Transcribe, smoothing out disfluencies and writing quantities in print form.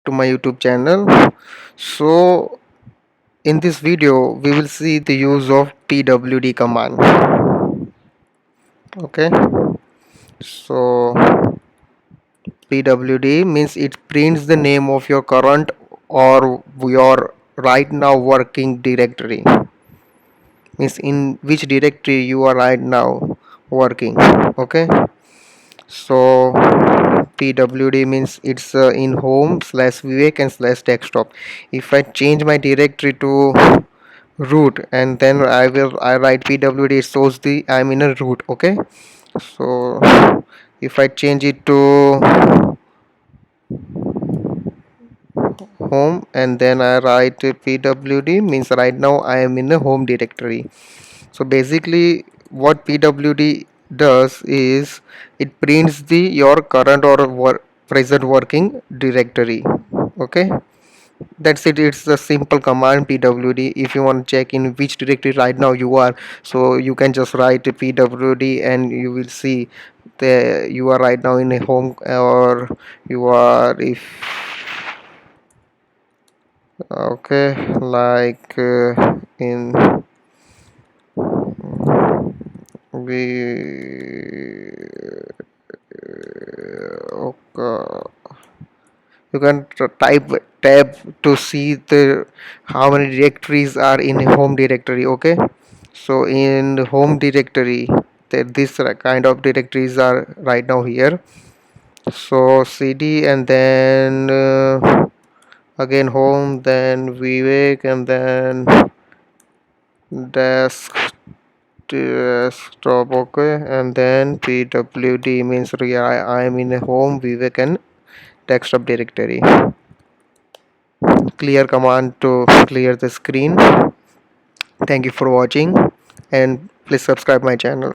to my YouTube channel. So in this video we will see the use of pwd command. Okay, so pwd means it prints the name of your current or your right now working directory, means in which directory you are right now working. Okay, so pwd means it's in home slash vivek and slash desktop. If I change my directory to root and then I write pwd, it shows the I'm in a root. Okay, so if I change it to home and then I write pwd, means right now I am in a home directory. So basically what pwd does is it prints the your current or present working directory. Okay, that's it. It's a simple command pwd. If you want to check in which directory right now you are, so you can just write pwd and you will see the you are right now in a home, or you are if okay, like in we okay, you can type tab to see the how many directories are in home directory. Okay, so in the home directory this kind of directories are right now here. So cd and then again home, then vivek, and then desk desktop. Okay, and then pwd means I am in a home vivek and desktop directory. Clear command to clear the screen. Thank you for watching and please subscribe my channel.